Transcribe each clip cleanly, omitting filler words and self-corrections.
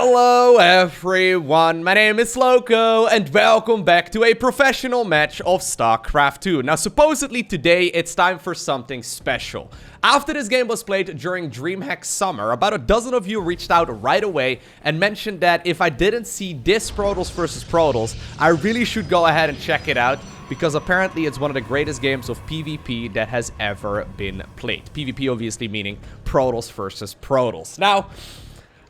Hello everyone, my name is Lowko and welcome back to a professional match of StarCraft 2. Now supposedly today it's time for something special. After this game was played during DreamHack Summer, about a dozen of you reached out right away and mentioned that if I didn't see this Protoss versus Protoss, I really should go ahead and check it out. Because apparently it's one of the greatest games of PvP that has ever been played. PvP obviously meaning Protoss versus Protoss. Now,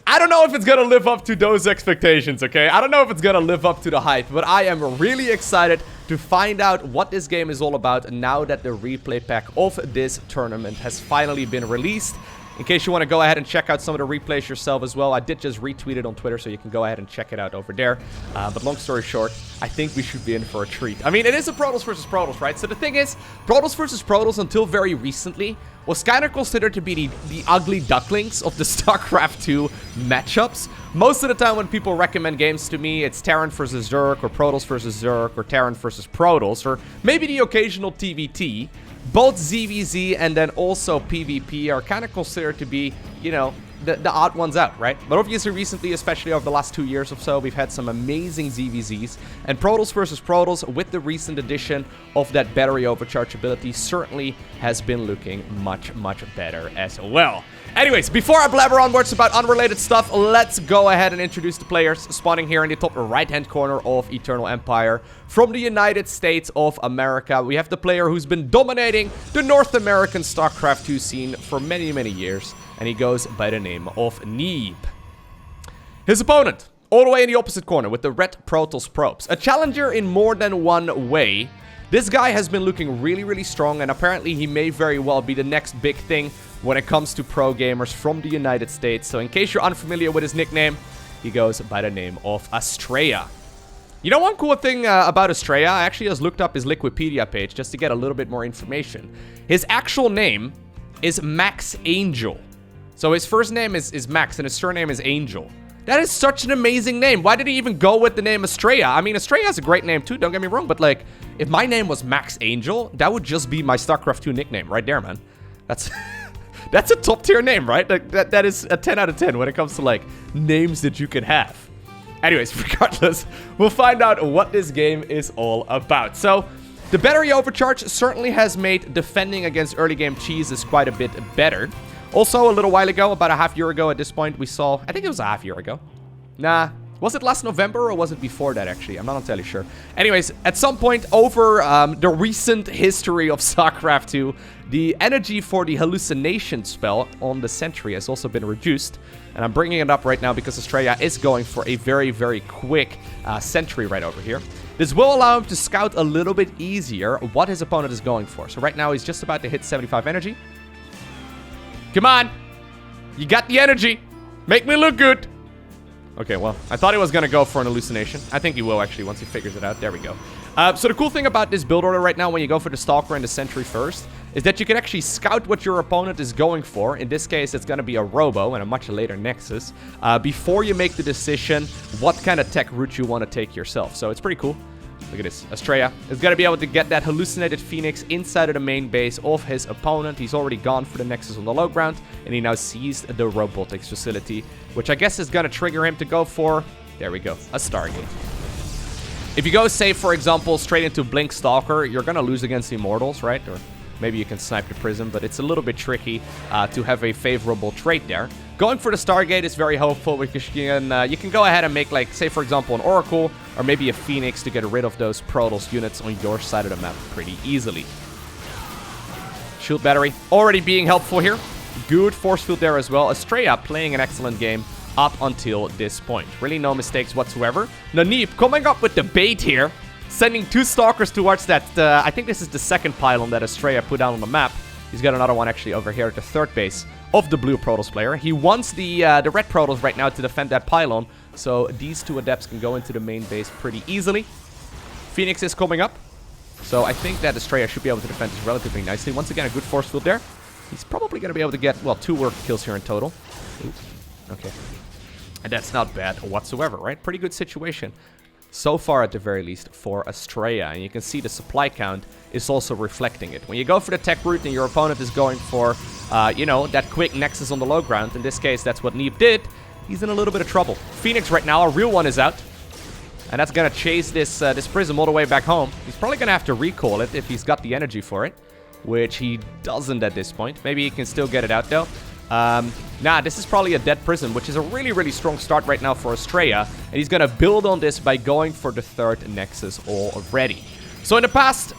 I don't know if it's gonna live up to those expectations, okay? I don't know if it's gonna live up to the hype, but I am really excited to find out what this game is all about now that the replay pack of this tournament has finally been released. In case you want to go ahead and check out some of the replays yourself as well, I did just retweet it on Twitter, so you can go ahead and check it out over there. But long story short, I think we should be in for a treat. I mean, it is a Protoss versus Protoss, right? So the thing is, Protoss versus Protoss until very recently was kind of considered to be the ugly ducklings of the StarCraft 2 matchups. Most of the time when people recommend games to me, it's Terran versus Zerg, or Protoss versus Zerg, or Terran versus Protoss, or maybe the occasional TVT. Both ZVZ and then also PvP are kind of considered to be, you know, the odd ones out, right? But obviously recently, especially over the last 2 years or so, we've had some amazing ZVZs. And Protoss versus Protoss, with the recent addition of that battery overcharge ability, certainly has been looking much, much better as well. Anyways, before I blabber onwards about unrelated stuff, let's go ahead and introduce the players spawning here in the top right-hand corner of Eternal Empire. From the United States of America, we have the player who's been dominating the North American StarCraft 2 scene for many, many years. And he goes by the name of Neeb. His opponent, all the way in the opposite corner with the red Protoss probes. A challenger in more than one way. This guy has been looking really, really strong, and apparently he may very well be the next big thing when it comes to pro gamers from the United States. So in case you're unfamiliar with his nickname, he goes by the name of Astrea. You know one cool thing about Astrea? I actually just looked up his Wikipedia page just to get a little bit more information. His actual name is Max Angel. So his first name is Max and his surname is Angel. That is such an amazing name. Why did he even go with the name Astrea? I mean, Astrea is a great name too, don't get me wrong. But like, if my name was Max Angel, that would just be my StarCraft 2 nickname right there, man. That's that's a top tier name, right? That is a 10 out of 10 when it comes to like names that you can have. Anyways, regardless, we'll find out what this game is all about. So, the battery overcharge certainly has made defending against early game cheeses quite a bit better. Also, a little while ago, about a half year ago at this point, we saw... I think it was a half year ago. Nah. Was it last November or was it before that, actually? I'm not entirely sure. Anyways, at some point over the recent history of StarCraft 2, the energy for the hallucination spell on the sentry has also been reduced. And I'm bringing it up right now because Astrea is going for a very, very quick sentry right over here. This will allow him to scout a little bit easier what his opponent is going for. So right now, he's just about to hit 75 energy. Come on. You got the energy. Make me look good. Okay, well, I thought he was going to go for an hallucination. I think he will, actually, once he figures it out. There we go. So the cool thing about this build order right now, when you go for the Stalker and the Sentry first, is that you can actually scout what your opponent is going for. In this case, it's going to be a Robo and a much later Nexus. Before you make the decision what kind of tech route you want to take yourself. So it's pretty cool. Look at this. Astrea is going to be able to get that hallucinated Phoenix inside of the main base of his opponent. He's already gone for the Nexus on the low ground, and he now sees the robotics facility, which I guess is going to trigger him to go for, there we go, a Stargate. If you go, say, for example, straight into Blink Stalker, you're going to lose against Immortals, right? Or maybe you can snipe the Prism, but it's a little bit tricky to have a favorable trait there. Going for the Stargate is very helpful because you can go ahead and make, like, say, for example, an Oracle or maybe a Phoenix to get rid of those Protoss units on your side of the map pretty easily. Shield battery already being helpful here. Good force field there as well. Astrea playing an excellent game up until this point. Really no mistakes whatsoever. Now Neeb coming up with the bait here. Sending two Stalkers towards that, I think this is the second pylon that Astrea put down on the map. He's got another one actually over here at the third base of the blue Protoss player. He wants the red Protoss right now to defend that pylon. So these two Adepts can go into the main base pretty easily. Phoenix is coming up. So I think that Astrea should be able to defend this relatively nicely. Once again, a good force field there. He's probably going to be able to get, well, 2 work kills here in total. Ooh, okay. And that's not bad whatsoever, right? Pretty good situation. So far, at the very least, for Astrea. And you can see the supply count is also reflecting it. When you go for the tech route and your opponent is going for, you know, that quick Nexus on the low ground, in this case, that's what Neeb did. he's in a little bit of trouble. Phoenix right now, a real one, is out. And that's going to chase this Prism all the way back home. He's probably going to have to recall it if he's got the energy for it, which he doesn't at this point. Maybe he can still get it out, though. Nah, this is probably a dead Prism, which is a really, really strong start right now for Astrea. And he's going to build on this by going for the third Nexus already. So in the past,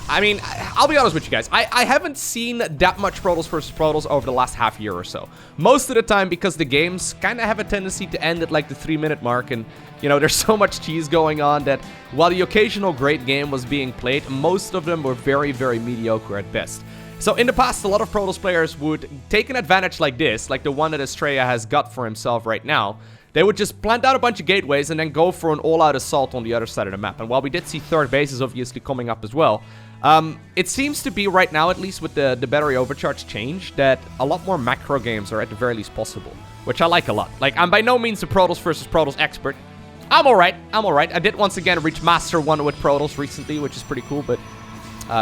I mean, I'll be honest with you guys. I haven't seen that much Protoss versus Protoss over the last half year or so. Most of the time because the games kind of have a tendency to end at like the 3-minute mark. And, you know, there's so much cheese going on that while the occasional great game was being played, most of them were very, very mediocre at best. So in the past, a lot of Protoss players would take an advantage like this, like the one that Astrea has got for himself right now. They would just plant out a bunch of gateways and then go for an all-out assault on the other side of the map. And while we did see third bases obviously coming up as well, it seems to be right now, at least with the battery overcharge change, that a lot more macro games are at the very least possible, which I like a lot. Like, I'm by no means a Protoss versus Protoss expert. I'm alright. I did once again reach Master 1 with Protoss recently, which is pretty cool, but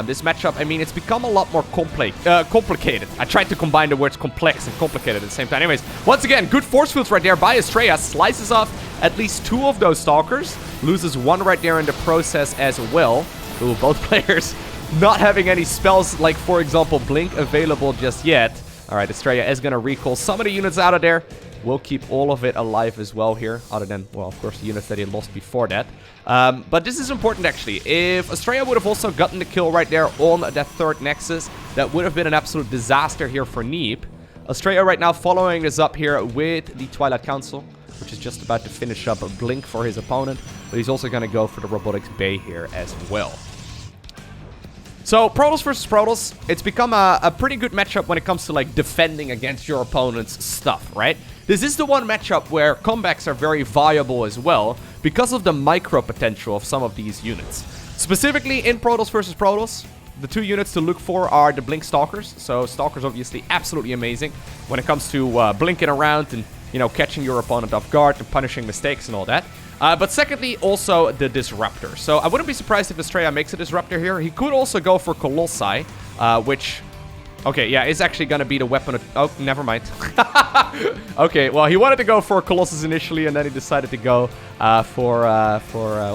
this matchup, I mean, it's become a lot more complicated. I tried to combine the words complex and complicated at the same time. Anyways, once again, good force fields right there by Astrea. Slices off at least 2 of those Stalkers. Loses 1 right there in the process as well. Ooh, both players not having any spells like, for example, Blink available just yet. Alright, Astrea is going to recall some of the units out of there. We'll keep all of it alive as well here, other than, well, of course, the units that he lost before that. But this is important, actually. If Astrea would have also gotten the kill right there on that third Nexus, that would have been an absolute disaster here for Neeb. Astrea right now following this up here with the Twilight Council, which is just about to finish up a Blink for his opponent. But he's also going to go for the Robotics Bay here as well. So, Protoss versus Protoss, it's become a pretty good matchup when it comes to, like, defending against your opponent's stuff, right? This is the one matchup where comebacks are very viable as well because of the micro potential of some of these units. Specifically in Protoss versus Protoss, the 2 units to look for are the Blink Stalkers. So, Stalkers obviously absolutely amazing when it comes to blinking around and, you know, catching your opponent off guard and punishing mistakes and all that. But secondly, also the Disruptor. So I wouldn't be surprised if Astrea makes a Disruptor here. He could also go for Colossi, which... Okay, yeah, is actually going to be the weapon of... Oh, never mind. Okay, well, he wanted to go for Colossus initially, and then he decided to go for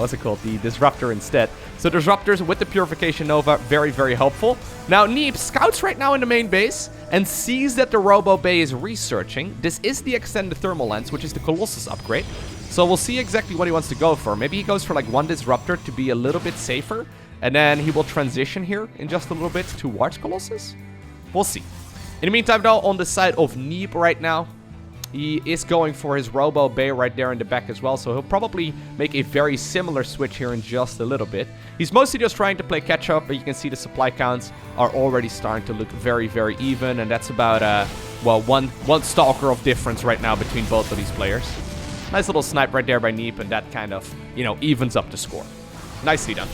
what's it called? The Disruptor instead. So Disruptors with the Purification Nova, very, very helpful. Now, Neeb scouts right now in the main base and sees that the Robo Bay is researching. This is the Extended Thermal Lens, which is the Colossus upgrade. So we'll see exactly what he wants to go for. Maybe he goes for like 1 Disruptor to be a little bit safer. And then he will transition here in just a little bit towards Colossus. We'll see. In the meantime, though, on the side of Neeb right now, he is going for his Robo Bay right there in the back as well. So he'll probably make a very similar switch here in just a little bit. He's mostly just trying to play catch-up, but you can see the supply counts are already starting to look very, very even. And that's about, well, one Stalker of difference right now between both of these players. Nice little snipe right there by Neeb, and that kind of, you know, evens up the score. Nicely done.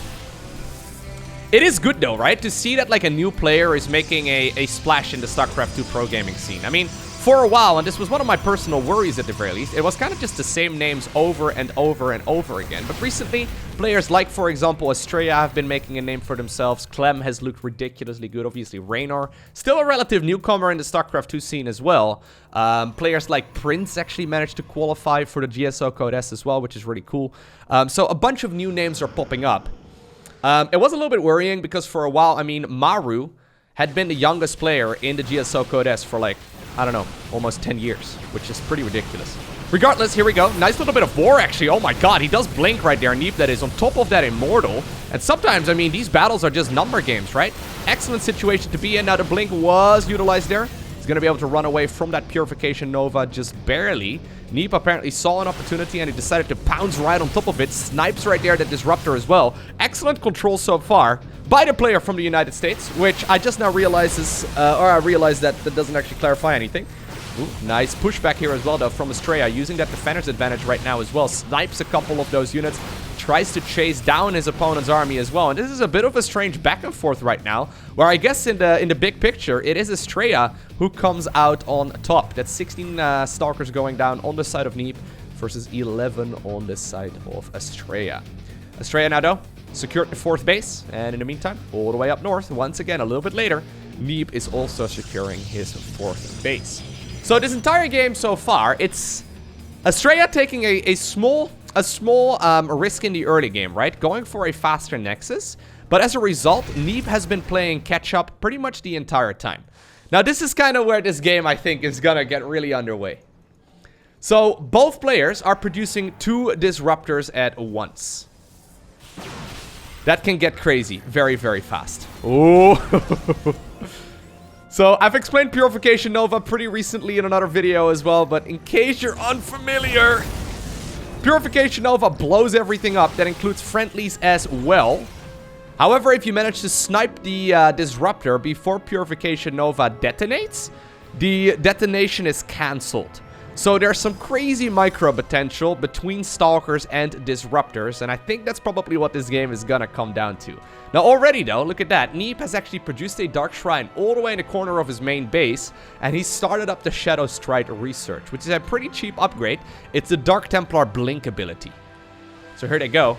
It is good, though, right? To see that, like, a new player is making a splash in the StarCraft 2 pro gaming scene. I mean, for a while, and this was one of my personal worries at the very least, it was kind of just the same names over and over and over again. But recently, players like, for example, Astrea have been making a name for themselves. Clem has looked ridiculously good. Obviously, Raynor, still a relative newcomer in the StarCraft 2 scene as well. Players like Prince actually managed to qualify for the GSO Code S as well, which is really cool. So a bunch of new names are popping up. It was a little bit worrying because for a while, I mean, Maru had been the youngest player in the GSO Code S for like, I don't know, almost 10 years, which is pretty ridiculous. Regardless, here we go. Nice little bit of war, actually. Oh my god, he does blink right there. Neeb, that is on top of that Immortal. And sometimes, I mean, these battles are just number games, right? Excellent situation to be in. Now the blink was utilized there. He's going to be able to run away from that Purification Nova just barely. Neeb apparently saw an opportunity and he decided to pounce right on top of it. Snipes right there, that Disruptor as well. Excellent control so far by the player from the United States, which I just now realized is, or I realized that doesn't actually clarify anything. Ooh, nice pushback here as well, though, from Astrea, using that defender's advantage right now as well. Snipes a couple of those units, tries to chase down his opponent's army as well. And this is a bit of a strange back and forth right now, where I guess in the big picture, it is Astrea who comes out on top. That's 16 Stalkers going down on the side of Neeb versus 11 on the side of Astrea. Astrea now, though, secured the 4th base, and in the meantime, all the way up north, once again, a little bit later, Neeb is also securing his 4th base. So this entire game so far, it's Astrea taking a small risk in the early game, right? Going for a faster Nexus. But as a result, Neeb has been playing catch-up pretty much the entire time. Now, this is kind of where this game, I think, is gonna get really underway. So, both players are producing 2 Disruptors at once. That can get crazy very, very fast. Ooh. So, I've explained Purification Nova pretty recently in another video as well, but in case you're unfamiliar, Purification Nova blows everything up. That includes friendlies as well. However, if you manage to snipe the Disruptor before Purification Nova detonates, the detonation is cancelled. So there's some crazy micro potential between Stalkers and Disruptors, and I think that's probably what this game is gonna come down to. Now already though, look at that. Neeb has actually produced a Dark Shrine all the way in the corner of his main base, and he started up the Shadow Stride Research, which is a pretty cheap upgrade. It's the Dark Templar Blink ability. So here they go.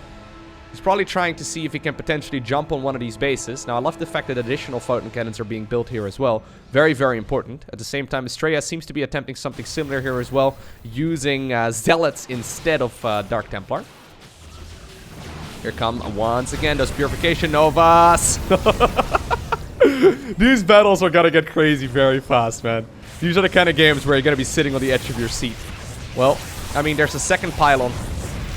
He's probably trying to see if he can potentially jump on one of these bases. Now, I love the fact that additional photon cannons are being built here as well. Very, very important. At the same time, Astrea seems to be attempting something similar here as well, using Zealots instead of Dark Templar. Here come, once again, those Purification Novas. These battles are gonna get crazy very fast, man. These are the kind of games where you're gonna be sitting on the edge of your seat. Well, I mean, there's a second pylon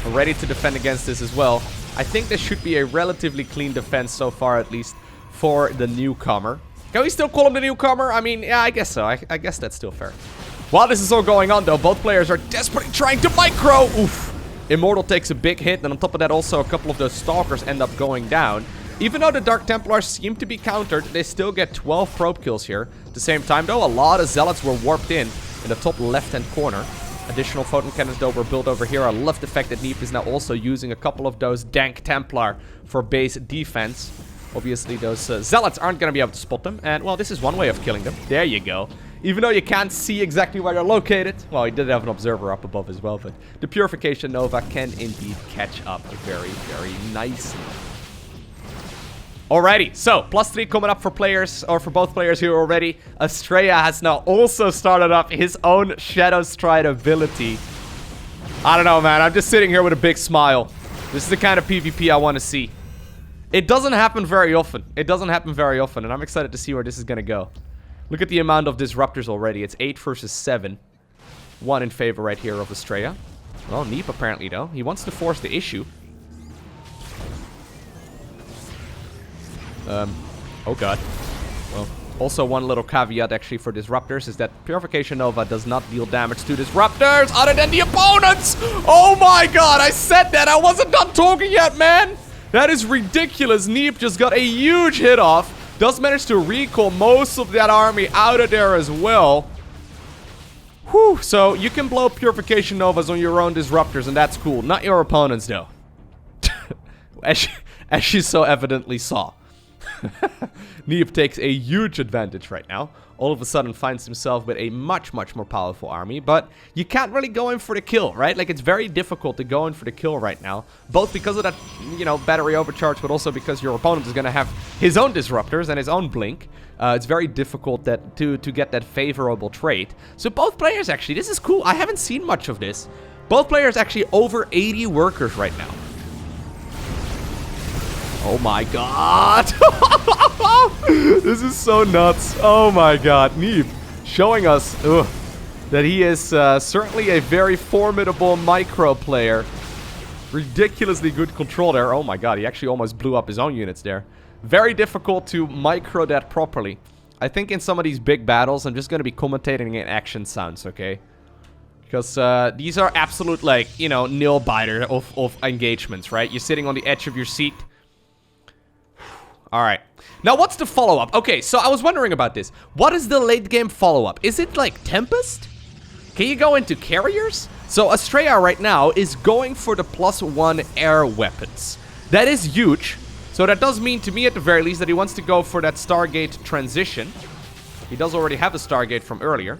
ready to defend against this as well. I think this should be a relatively clean defense so far, at least, for the newcomer. Can we still call him the newcomer? I mean, yeah, I guess so. I guess that's still fair. While this is all going on, though, both players are desperately trying to micro. Oof. Immortal takes a big hit, and on top of that, also a couple of those Stalkers end up going down. Even though the Dark Templars seem to be countered, they still get 12 probe kills here. At the same time, though, a lot of Zealots were warped in the top left-hand corner. Additional photon cannons, though, were built over here. I love the fact that Neeb is now also using a couple of those dank Templar for base defense. Obviously, those Zealots aren't going to be able to spot them. And, well, this is one way of killing them. There you go. Even though you can't see exactly where they're located. Well, he did have an observer up above as well. But the Purification Nova can indeed catch up very, very nicely. Alrighty, so +3 coming up for players, or for both players here already. Astrea has now also started up his own Shadow Stride ability. I don't know, man. I'm just sitting here with a big smile. This is the kind of PvP I want to see. It doesn't happen very often. It doesn't happen very often, and I'm excited to see where this is going to go. Look at the amount of Disruptors already. It's 8 versus 7. 1 in favor right here of Astrea. Well, Neeb apparently, though. He wants to force the issue. Oh god. Well, also one little caveat actually for Disruptors is that Purification Nova does not deal damage to Disruptors other than the opponents! Oh my god, I said that! I wasn't done talking yet, man! That is ridiculous. Neeb just got a huge hit off. Does manage to recall most of that army out of there as well. Whew, so you can blow Purification Novas on your own Disruptors, and that's cool. Not your opponents, though. as you so evidently saw. Neeb takes a huge advantage right now. All of a sudden finds himself with a much, much more powerful army. But you can't really go in for the kill, right? Like, it's very difficult to go in for the kill right now. Both because of that, you know, battery overcharge, but also because your opponent is going to have his own Disruptors and his own Blink. It's very difficult to get that favorable trait. So both players, actually, this is cool. I haven't seen much of this. Both players actually over 80 workers right now. Oh my god. This is so nuts. Oh my god. Neeb showing us that he is certainly a very formidable micro player. Ridiculously good control there. Oh my god, he actually almost blew up his own units there. Very difficult to micro that properly. I think in some of these big battles, I'm just going to be commentating in action sounds, okay? Because these are absolute, like, you know, nail-biter of engagements, right? You're sitting on the edge of your seat. Alright. Now, what's the follow-up? Okay, so I was wondering about this. What is the late-game follow-up? Is it like Tempest? Can you go into carriers? So, Astrea right now is going for the +1 air weapons. That is huge. So, that does mean to me, at the very least, that he wants to go for that Stargate transition. He does already have a Stargate from earlier.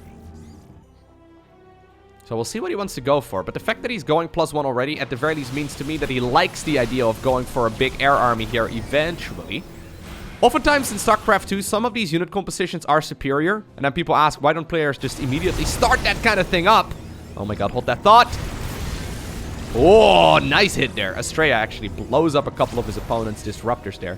So, we'll see what he wants to go for. But the fact that he's going +1 already, at the very least, means to me that he likes the idea of going for a big air army here eventually. Oftentimes in StarCraft 2, some of these unit compositions are superior. And then people ask, why don't players just immediately start that kind of thing up? Oh my god, hold that thought. Oh, nice hit there. Astrea actually blows up a couple of his opponent's disruptors there.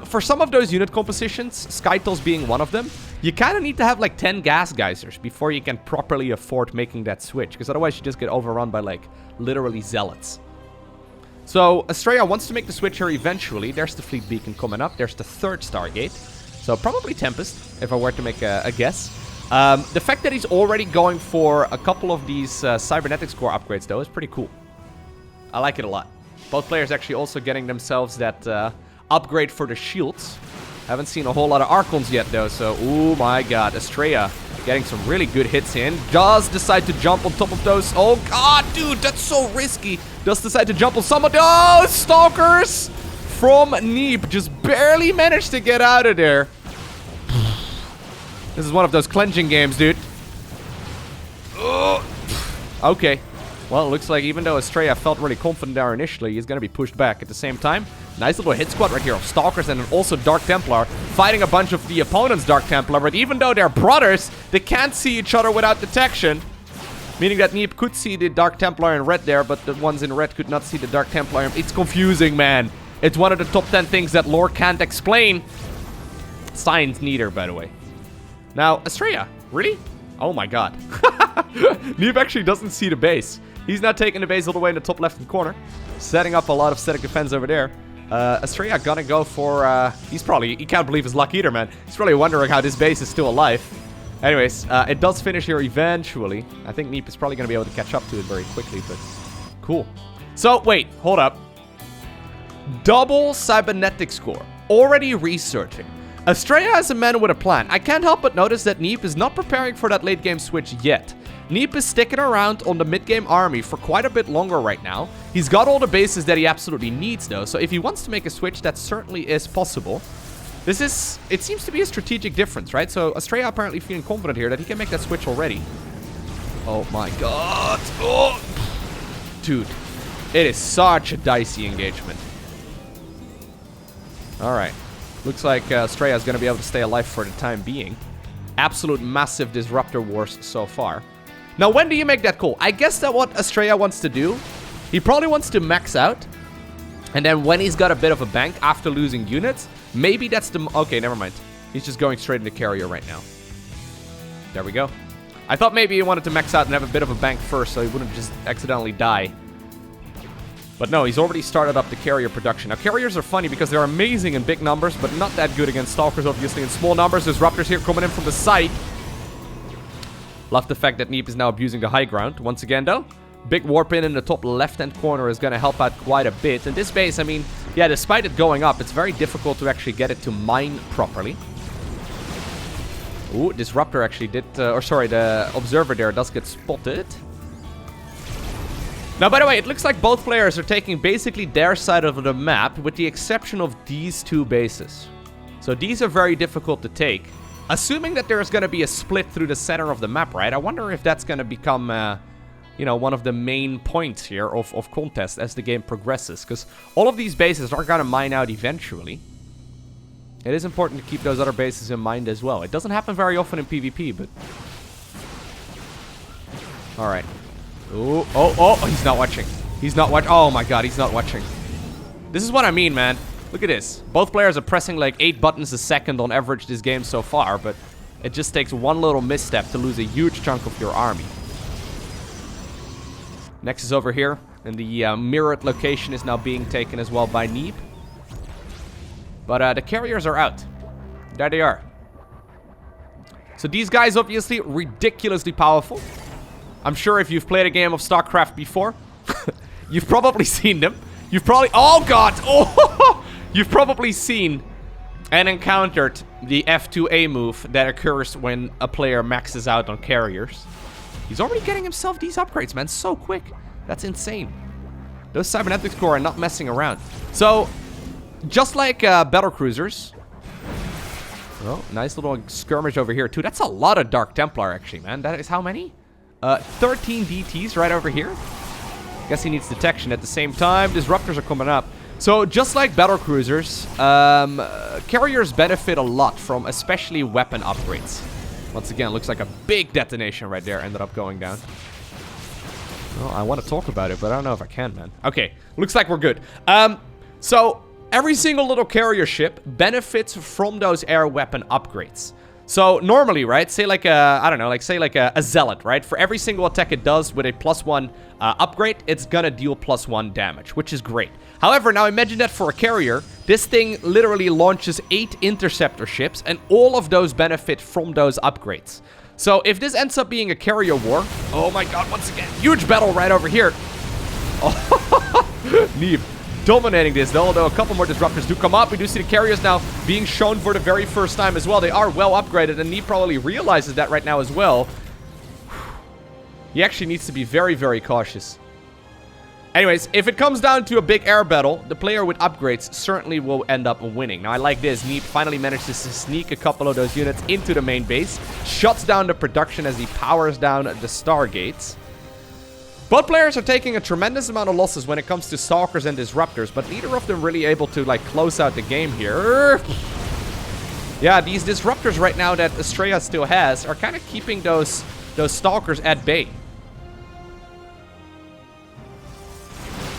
For some of those unit compositions, Skytles being one of them, you kind of need to have like 10 gas geysers before you can properly afford making that switch. Because otherwise you just get overrun by like literally zealots. So Astrea wants to make the switch here eventually. There's the fleet beacon coming up. There's the third Stargate. So probably Tempest, if I were to make a guess. The fact that he's already going for a couple of these cybernetics core upgrades, though, is pretty cool. I like it a lot. Both players actually also getting themselves that upgrade for the shields. Haven't seen a whole lot of Archons yet, though. So, oh my god, Astrea getting some really good hits in. Does decide to jump on top of those. Oh god, dude, that's so risky. Does decide to jump on some of those Stalkers from Neeb. Just barely managed to get out of there. This is one of those clenching games, dude. Okay. Well, it looks like even though Astrea felt really confident there initially, he's going to be pushed back at the same time. Nice little hit squad right here of Stalkers and then also Dark Templar fighting a bunch of the opponent's Dark Templar. But even though they're brothers, they can't see each other without detection. Meaning that Neeb could see the Dark Templar in red there, but the ones in red could not see the Dark Templar. It's confusing, man. It's one of the top 10 things that lore can't explain. Science neither, by the way. Now, Astrea, really? Oh my god. Neeb actually doesn't see the base. He's not taking the base all the way in the top left-hand corner. Setting up a lot of static defense over there. Astrea gonna go for... he can't believe his luck either, man. He's probably wondering how this base is still alive. Anyways, it does finish here eventually. I think Neeb is probably gonna be able to catch up to it very quickly, but... Cool. So, wait, hold up. Double cybernetic score. Already researching. Astrea is a man with a plan. I can't help but notice that Neeb is not preparing for that late game switch yet. Neeb is sticking around on the mid-game army for quite a bit longer right now. He's got all the bases that he absolutely needs though, so if he wants to make a switch, that certainly is possible. It seems to be a strategic difference, right? So Astrea apparently feeling confident here that he can make that switch already. Oh my god. Oh. Dude, it is such a dicey engagement. Alright. Looks like Astrea is going to be able to stay alive for the time being. Absolute massive disruptor wars so far. Now, when do you make that call? I guess that what Astrea wants to do, he probably wants to max out. And then when he's got a bit of a bank after losing units, maybe that's the... Okay, never mind. He's just going straight into carrier right now. There we go. I thought maybe he wanted to max out and have a bit of a bank first so he wouldn't just accidentally die. But no, he's already started up the carrier production. Now, carriers are funny because they're amazing in big numbers, but not that good against Stalkers, obviously, in small numbers. Disruptors here coming in from the side. Love the fact that Neeb is now abusing the high ground. Once again, though, big warp in the top left-hand corner is going to help out quite a bit. And this base, I mean, yeah, despite it going up, it's very difficult to actually get it to mine properly. Ooh, Disruptor actually did... the Observer there does get spotted. Now, by the way, it looks like both players are taking basically their side of the map, with the exception of these two bases. So these are very difficult to take. Assuming that there's going to be a split through the center of the map, right? I wonder if that's going to become, you know, one of the main points here of contest as the game progresses. Because all of these bases are going to mine out eventually. It is important to keep those other bases in mind as well. It doesn't happen very often in PvP, but... Alright. Oh, he's not watching. He's not watching. Oh my god, he's not watching. This is what I mean, man. Look at this. Both players are pressing like 8 buttons a second on average this game so far, but it just takes one little misstep to lose a huge chunk of your army. Next is over here, and the mirrored location is now being taken as well by Neeb. But the carriers are out. There they are. So these guys obviously ridiculously powerful. I'm sure if you've played a game of StarCraft before, you've probably seen them. You've probably... Oh, God! Oh! You've probably seen and encountered the F2A move that occurs when a player maxes out on carriers. He's already getting himself these upgrades, man. So quick. That's insane. Those cybernetics core are not messing around. So, just like battle cruisers... Oh, nice little skirmish over here, too. That's a lot of Dark Templar, actually, man. That is how many? 13 DTs right over here. Guess he needs detection at the same time. Disruptors are coming up. So, just like battle cruisers, carriers benefit a lot from especially weapon upgrades. Once again, looks like a big detonation right there ended up going down. Well, I want to talk about it, but I don't know if I can, man. Okay, looks like we're good. So, every single little carrier ship benefits from those air weapon upgrades. So, normally, right, say like a, I don't know, like say like a Zealot, right? For every single attack it does with a +1 upgrade, it's gonna deal +1 damage, which is great. However, now imagine that for a carrier, this thing literally launches 8 interceptor ships, and all of those benefit from those upgrades. So, if this ends up being a carrier war, oh my god, once again, huge battle right over here. Oh, Neeb dominating this, though, although a couple more disruptors do come up. We do see the carriers now being shown for the very first time as well. They are well upgraded, and Neeb probably realizes that right now as well. He actually needs to be very, very cautious. Anyways, if it comes down to a big air battle, the player with upgrades certainly will end up winning. Now, I like this. Neeb finally manages to sneak a couple of those units into the main base. Shuts down the production as he powers down the Stargates. Both players are taking a tremendous amount of losses when it comes to Stalkers and Disruptors, but neither of them really able to, like, close out the game here. Yeah, these Disruptors right now that Astrea still has are kind of keeping those Stalkers at bay.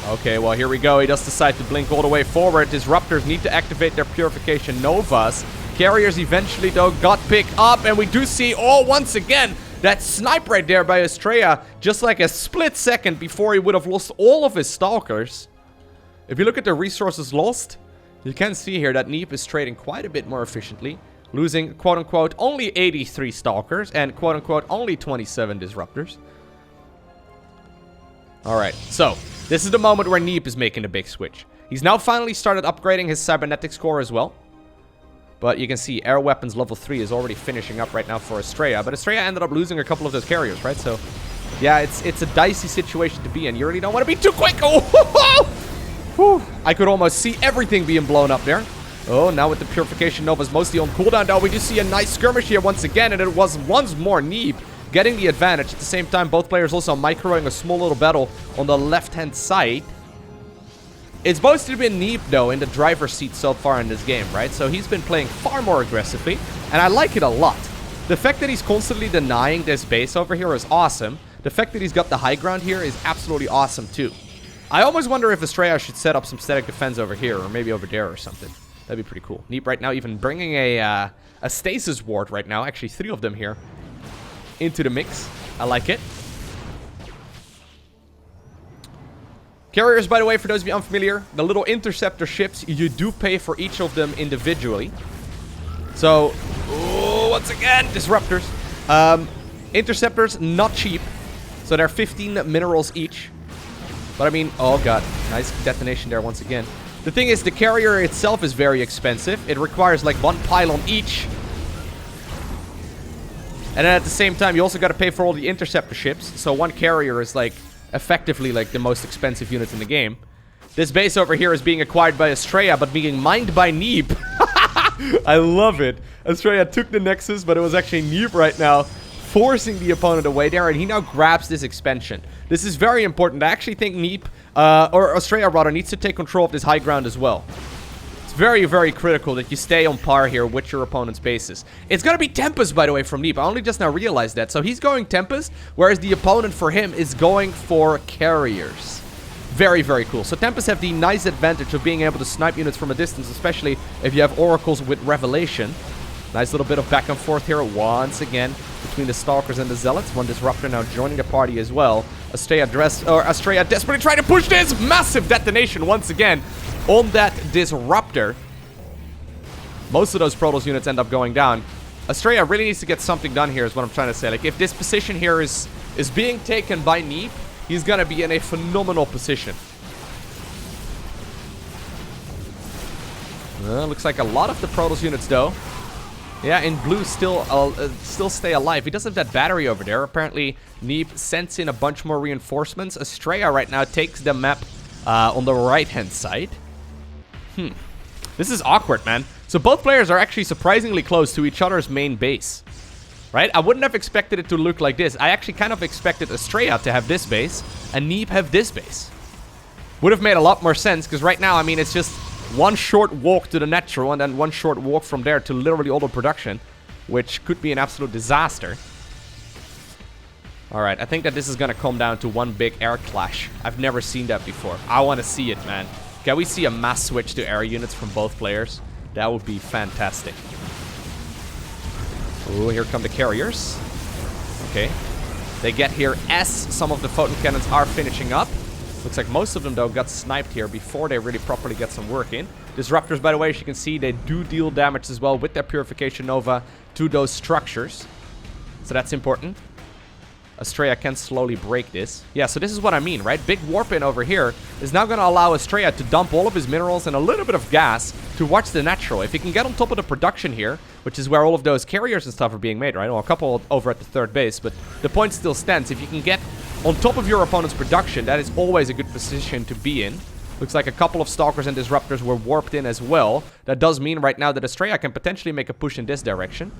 Okay, well, here we go. He does decide to blink all the way forward. Disruptors need to activate their Purification Novas. Carriers eventually, though, got picked up, and we do see, once again, that snipe right there by Astrea, just like a split second before he would have lost all of his Stalkers. If you look at the resources lost, you can see here that Neeb is trading quite a bit more efficiently, losing, quote-unquote, only 83 Stalkers and, quote-unquote, only 27 Disruptors. Alright, so, this is the moment where Neeb is making a big switch. He's now finally started upgrading his cybernetics core as well. But you can see air weapons level 3 is already finishing up right now for Astrea. But Astrea ended up losing a couple of those carriers, right? So, yeah, it's a dicey situation to be in. You really don't want to be too quick. Oh, whew. I could almost see everything being blown up there. Oh, now with the Purification Novas mostly on cooldown, though, we just see a nice skirmish here once again. And it was once more Neeb getting the advantage. At the same time, both players also microing a small little battle on the left-hand side. It's mostly been Neeb, though, in the driver's seat so far in this game, right? So he's been playing far more aggressively, and I like it a lot. The fact that he's constantly denying this base over here is awesome. The fact that he's got the high ground here is absolutely awesome, too. I almost wonder if Astrea should set up some static defense over here, or maybe over there or something. That'd be pretty cool. Neeb right now even bringing a stasis ward right now. Actually, 3 of them here into the mix. I like it. Carriers, by the way, for those of you unfamiliar, the little interceptor ships, you do pay for each of them individually. So, once again, disruptors. Interceptors, not cheap. So they're 15 minerals each. But I mean, oh god, nice detonation there once again. The thing is, the carrier itself is very expensive. It requires like 1 pylon each. And then at the same time, you also got to pay for all the interceptor ships. So 1 carrier is like effectively like the most expensive unit in the game. This base over here is being acquired by Astrea, but being mined by Neeb. I love it. Astrea took the Nexus, but it was actually Neeb right now forcing the opponent away there, and he now grabs this expansion. This is very important. I actually think Neeb, or Astrea rather, needs to take control of this high ground as well. It's very, very critical that you stay on par here with your opponent's bases. It's going to be Tempest, by the way, from Neeb. I only just now realized that. So he's going Tempest, whereas the opponent for him is going for carriers. Very, very cool. So Tempest have the nice advantage of being able to snipe units from a distance, especially if you have oracles with Revelation. Nice little bit of back and forth here once again between the Stalkers and the Zealots. 1 Disruptor now joining the party as well. Astrea desperately trying to push this. Massive detonation once again on that Disruptor. Most of those Protoss units end up going down. Astrea really needs to get something done here is what I'm trying to say. Like, if this position here is being taken by Neeb, he's gonna be in a phenomenal position. Looks like a lot of the Protoss units, though. Yeah, in blue still stay alive. He does have that battery over there. Apparently, Neeb sends in a bunch more reinforcements. Astrea right now takes the map on the right-hand side. This is awkward, man. So both players are actually surprisingly close to each other's main base. Right? I wouldn't have expected it to look like this. I actually kind of expected Astrea to have this base and Neeb have this base. Would have made a lot more sense, because right now, I mean, it's just one short walk to the natural, and then one short walk from there to literally all the production, which could be an absolute disaster. Alright, I think that this is gonna come down to one big air clash. I've never seen that before. I want to see it, man. Can we see a mass switch to air units from both players? That would be fantastic. Ooh, here come the carriers. Okay. They get here as some of the photon cannons are finishing up. Looks like most of them, though, got sniped here before they really properly get some work in. Disruptors, by the way, as you can see, they do deal damage as well with their Purification Nova to those structures. So that's important. Astrea can slowly break this. Yeah, so this is what I mean, right? Big warp in over here is now going to allow Astrea to dump all of his minerals and a little bit of gas to watch the natural. If he can get on top of the production here, which is where all of those carriers and stuff are being made, right? Well, a couple over at the third base, but the point still stands. If you can get on top of your opponent's production, that is always a good position to be in. Looks like a couple of Stalkers and Disruptors were warped in as well. That does mean right now that Astrea can potentially make a push in this direction.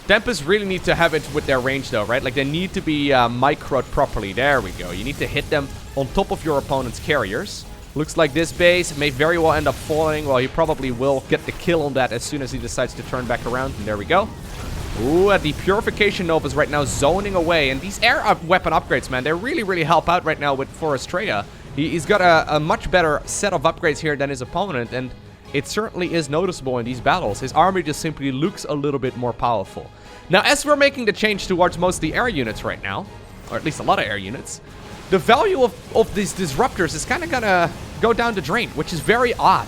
Tempest really need to have it with their range though, right? Like they need to be microed properly. There we go. You need to hit them on top of your opponent's carriers. Looks like this base may very well end up falling. Well, he probably will get the kill on that as soon as he decides to turn back around. And there we go. Ooh, the Purification Novas right now zoning away. And these air weapon upgrades, man, they really help out right now for Astrea. He's got a much better set of upgrades here than his opponent. And it certainly is noticeable in these battles. His army just simply looks a little bit more powerful. Now, as we're making the change towards mostly air units right now, or at least a lot of air units, the value of these Disruptors is kind of gonna go down the drain, which is very odd.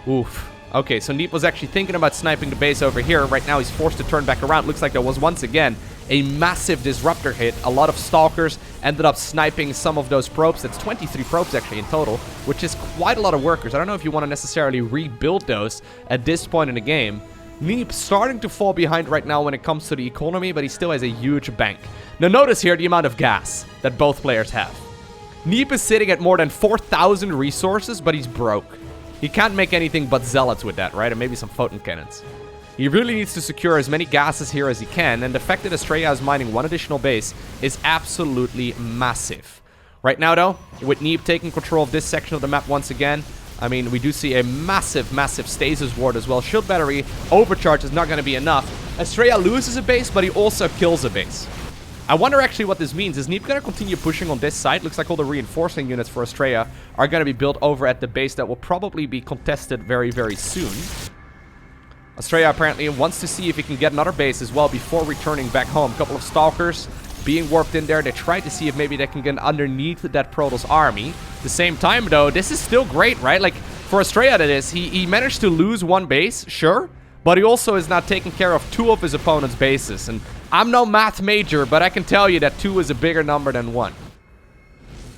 Oof. Okay, so Neeb was actually thinking about sniping the base over here. Right now, he's forced to turn back around. Looks like there was once again a massive Disruptor hit. A lot of Stalkers ended up sniping some of those probes. That's 23 probes actually in total, which is quite a lot of workers. I don't know if you want to necessarily rebuild those at this point in the game. Neeb starting to fall behind right now when it comes to the economy, but he still has a huge bank. Now notice here the amount of gas that both players have. Neeb is sitting at more than 4,000 resources, but he's broke. He can't make anything but zealots with that, right? And maybe some photon cannons. He really needs to secure as many gases here as he can, and the fact that Astrea is mining one additional base is absolutely massive. Right now, though, with Neeb taking control of this section of the map once again, I mean, we do see a massive stasis ward as well. Shield battery overcharge is not going to be enough. Astrea loses a base, but he also kills a base. I wonder actually what this means. Is Neeb going to continue pushing on this side? Looks like all the reinforcing units for Astrea are going to be built over at the base that will probably be contested very soon. Astrea apparently wants to see if he can get another base as well before returning back home. A couple of Stalkers being warped in there. They try to see if maybe they can get underneath that Protoss army. At the same time, though, this is still great, right? Like, for Astrea, that is, he managed to lose one base, sure, but he also is now taking care of two of his opponent's bases. And I'm no math major, but I can tell you that 2 is a bigger number than 1.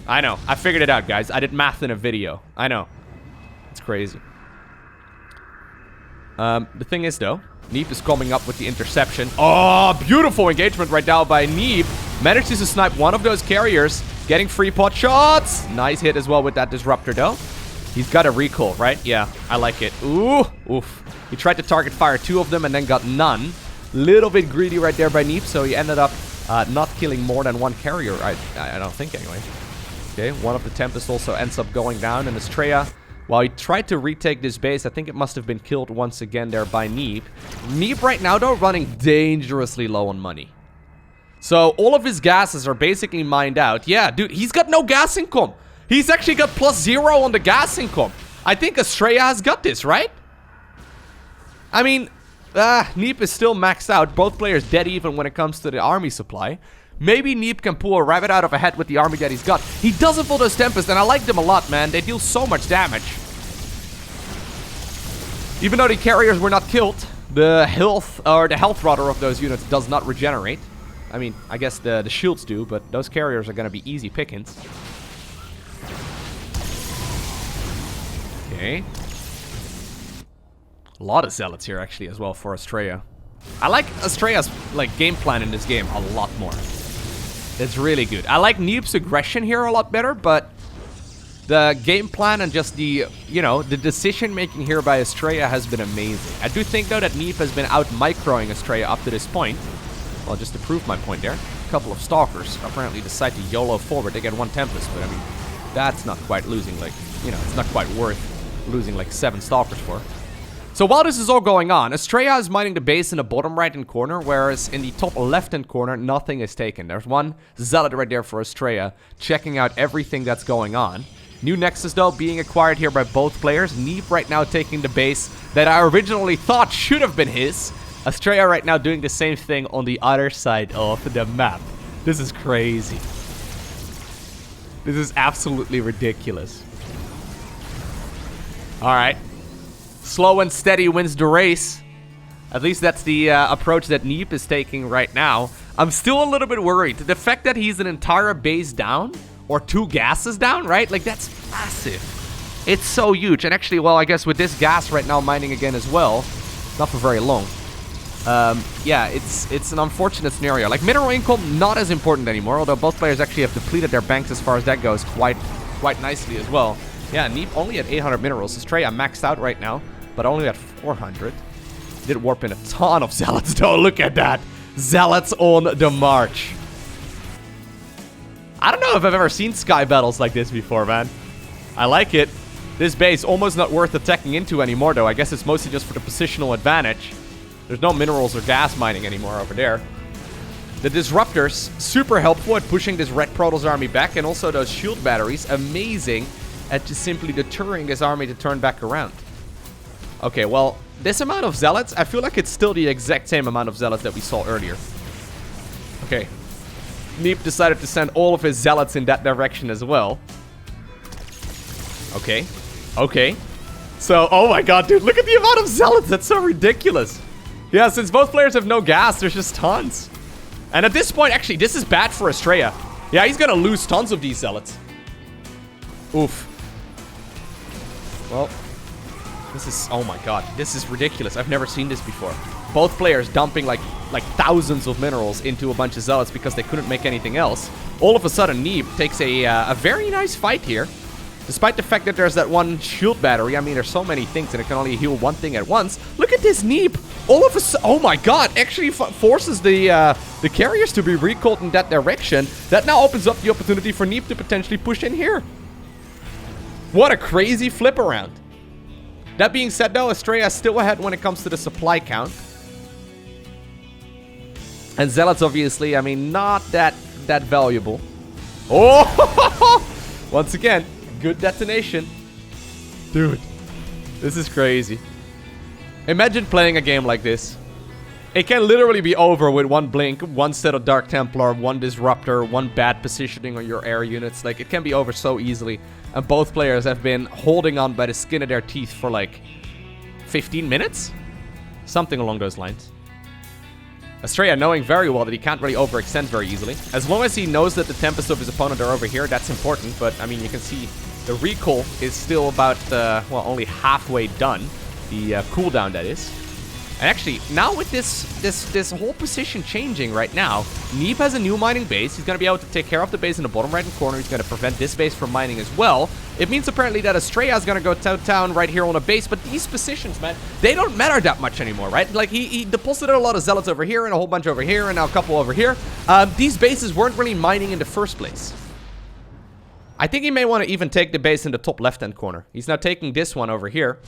I know. I figured it out, guys. I did math in a video. I know. It's crazy. The thing is, though, Neeb is coming up with the interception. Oh, beautiful engagement right now by Neeb. Manages to snipe one of those carriers, getting free pot shots. Nice hit as well with that Disruptor, though. He's got a recall, right? Yeah, I like it. Ooh, oof. He tried to target fire 2 of them and then got none. Little bit greedy right there by Neeb, so he ended up not killing more than 1 carrier. I don't think, anyway. Okay, one of the Tempest also ends up going down, and Astrea, while he tried to retake this base, I think it must have been killed once again there by Neeb. Neeb right now, though, running dangerously low on money. So all of his gases are basically mined out. Yeah, dude, he's got no gas income. He's actually got +0 on the gas income. I think Astrea has got this, right? I mean, Neeb is still maxed out. Both players dead even when it comes to the army supply. Maybe Neeb can pull a rabbit out of a hat with the army that he's got. He doesn't pull those Tempest, and I like them a lot, man. They deal so much damage. Even though the carriers were not killed, the health rather of those units does not regenerate. I mean, I guess the shields do, but those carriers are going to be easy pickings. Okay. A lot of zealots here, actually, as well, for Astrea. I like Astrea's, like, game plan in this game a lot more. It's really good. I like Neeb's aggression here a lot better, but the game plan and just the, you know, the decision-making here by Astrea has been amazing. I do think, though, that Neeb has been out-microing Astrea up to this point. Well, just to prove my point there. A couple of Stalkers apparently decide to YOLO forward. They get 1 Tempest, but, I mean, That's not quite losing, like, you know, it's not quite worth losing like 7 Stalkers for. So while this is all going on, Astrea is mining the base in the bottom right-hand corner, whereas in the top left-hand corner, nothing is taken. There's one Zealot right there for Astrea, checking out everything that's going on. New Nexus, though, being acquired here by both players. Neeb right now taking the base that I originally thought should have been his. Astrea right now doing the same thing on the other side of the map. This is crazy. This is absolutely ridiculous. Alright. Slow and steady wins the race. At least that's the approach that Neeb is taking right now. I'm still a little bit worried. The fact that he's an entire base down, or 2 gases down, right? Like, that's massive. It's so huge. And actually, well, I guess with this gas right now mining again as well, not for very long. Yeah, it's an unfortunate scenario. Like, mineral income, not as important anymore, although both players actually have depleted their banks as far as that goes quite nicely as well. Yeah, Neeb only at 800 minerals. Astrea maxed out right now, but only at 400. Did warp in a ton of Zealots, though. Look at that. Zealots on the march. I don't know if I've ever seen sky battles like this before, man. I like it. This base almost not worth attacking into anymore, though. I guess it's mostly just for the positional advantage. There's no minerals or gas mining anymore over there. The Disruptors, super helpful at pushing this red Protoss army back, and also those shield batteries, amazing at just simply deterring this army to turn back around. Okay, well, this amount of Zealots, I feel like it's still the exact same amount of Zealots that we saw earlier. Okay. Neeb decided to send all of his Zealots in that direction as well. Okay. Okay. So, oh my god, dude, look at the amount of Zealots. That's so ridiculous. Yeah, since both players have no gas, there's just tons. And at this point, actually, this is bad for Astrea. Yeah, he's gonna lose tons of these Zealots. Oof. Well, this is, oh my god, this is ridiculous. I've never seen this before. Both players dumping like thousands of minerals into a bunch of Zealots because they couldn't make anything else. All of a sudden, Neeb takes a very nice fight here. Despite the fact that there's that one shield battery. I mean, there's so many things and it can only heal one thing at once. Look at this Neeb. All of a sudden, oh my god, actually forces the carriers to be recalled in that direction. That now opens up the opportunity for Neeb to potentially push in here. What a crazy flip around. That being said, though, Astrea is still ahead when it comes to the supply count. And Zealots, obviously, I mean, not that valuable. Oh! Once again, good detonation. Dude, this is crazy. Imagine playing a game like this. It can literally be over with one blink, one set of Dark Templar, one Disruptor, one bad positioning on your air units. Like, it can be over so easily. And both players have been holding on by the skin of their teeth for like 15 minutes? Something along those lines. Astrea knowing very well that he can't really overextend very easily. As long as he knows that the Tempest of his opponent are over here, that's important. But, I mean, you can see the recall is still about, well, only halfway done. The cooldown, that is. And actually, now with this whole position changing right now, Neeb has a new mining base. He's going to be able to take care of the base in the bottom right-hand corner. He's going to prevent this base from mining as well. It means apparently that Astrea is going to go to town right here on a base. But these positions, man, they don't matter that much anymore, right? Like, he deposited a lot of Zealots over here and a whole bunch over here and now a couple over here. These bases weren't really mining in the first place. I think he may want to even take the base in the top left-hand corner. He's now taking this one over here.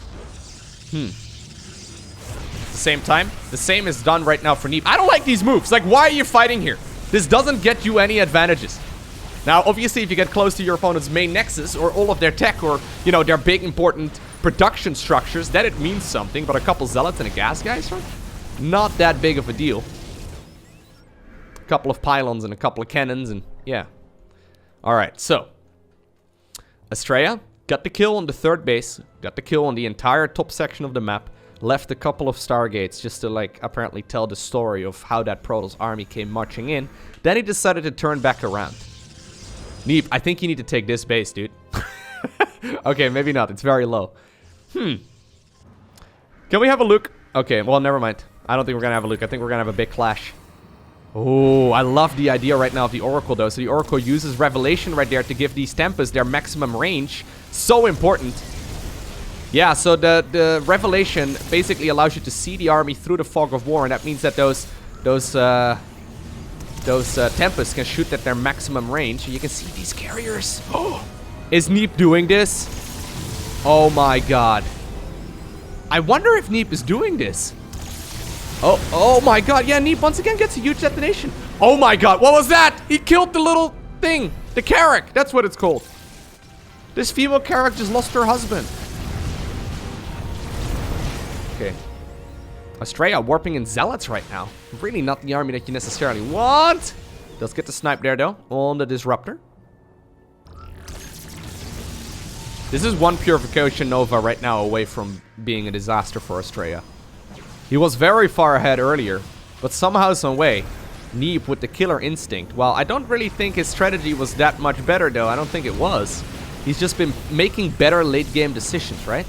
Same time, the same is done right now for Neeb. I don't like these moves. Like, why are you fighting here? This doesn't get you any advantages. Now, obviously, if you get close to your opponent's main nexus or all of their tech or, you know, their big important production structures, then it means something. But a couple Zealots and a gas geyser? Not that big of a deal. A couple of pylons and a couple of cannons and, yeah. Alright, so. Astrea got the kill on the third base. Got the kill on the entire top section of the map. Left a couple of Stargates just to, like, apparently tell the story of how that Protoss army came marching in. Then he decided to turn back around. Neeb, I think you need to take this base, dude. Okay, maybe not. It's very low. Can we have a look? Okay, well, never mind. I don't think we're gonna have a look. I think we're gonna have a big clash. Oh, I love the idea right now of the Oracle, though. So the Oracle uses Revelation right there to give these Tempests their maximum range. So important. Yeah, so the Revelation basically allows you to see the army through the fog of war, and that means that those Tempests can shoot at their maximum range. And you can see these carriers. Oh, Is Neeb doing this? Oh my god. I wonder if Neeb is doing this. Oh my god. Yeah, Neeb once again gets a huge detonation. Oh my god. What was that? He killed the little thing. The carrack. That's what it's called. This female carrack just lost her husband. Okay. Astrea warping in zealots right now. Really not the army that you necessarily want. Does get the snipe there though on the disruptor. This is one purification nova right now away from being a disaster for Astrea. He was very far ahead earlier, but somehow, some way, Neeb with the killer instinct. Well, I don't really think his strategy was that much better though. I don't think it was. He's just been making better late game decisions, right?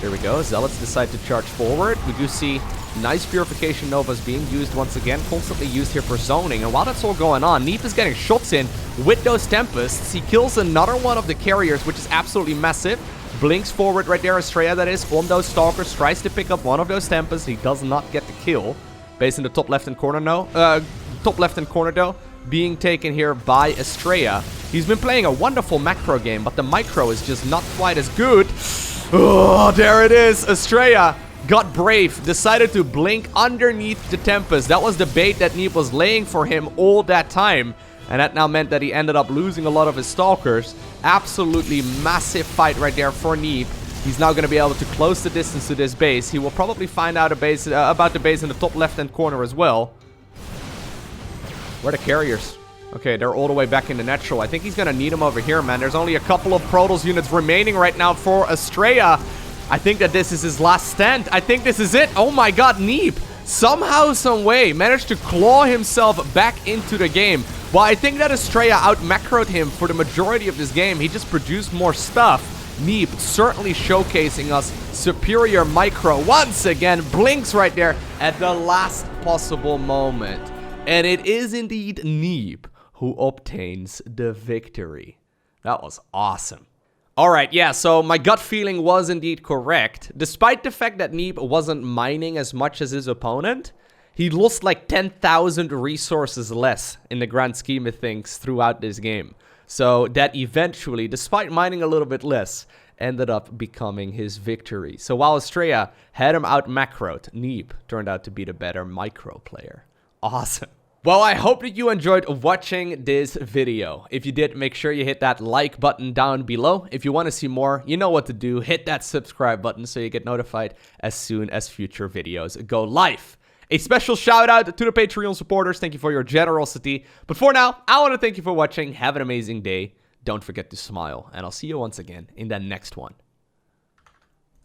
There we go. Zealots decide to charge forward. We do see nice purification novas being used once again, constantly used here for zoning. And while that's all going on, Neeb is getting shots in with those Tempests. He kills another one of the carriers, which is absolutely massive. Blinks forward right there, Astrea that is, on those Stalkers. Tries to pick up one of those Tempests. He does not get the kill. Based in the top left-hand corner now. Top left-hand corner though, being taken here by Astrea. He's been playing a wonderful macro game, but the micro is just not quite as good. Oh, there it is. Astrea got brave, decided to blink underneath the Tempest. That was the bait that Neeb was laying for him all that time. And that now meant that he ended up losing a lot of his Stalkers. Absolutely massive fight right there for Neeb. He's now going to be able to close the distance to this base. He will probably find out about the base in the top left-hand corner as well. Where are the carriers? Okay, they're all the way back in the natural. I think he's going to need them over here, man. There's only a couple of Protoss units remaining right now for Astrea. I think that this is his last stand. I think this is it. Oh my god, Neeb somehow, some way managed to claw himself back into the game. Well, I think that Astrea out-macroed him for the majority of this game. He just produced more stuff. Neeb certainly showcasing us superior micro. Once again, blinks right there at the last possible moment. And it is indeed Neeb who obtains the victory. That was awesome. Alright, yeah, so my gut feeling was indeed correct. Despite the fact that Neeb wasn't mining as much as his opponent, he lost like 10,000 resources less in the grand scheme of things throughout this game. So that eventually, despite mining a little bit less, ended up becoming his victory. So while Astrea had him out macroed, Neeb turned out to be the better micro player. Awesome. Well, I hope that you enjoyed watching this video. If you did, make sure you hit that like button down below. If you want to see more, you know what to do. Hit that subscribe button so you get notified as soon as future videos go live. A special shout out to the Patreon supporters. Thank you for your generosity. But for now, I want to thank you for watching. Have an amazing day. Don't forget to smile. And I'll see you once again in the next one.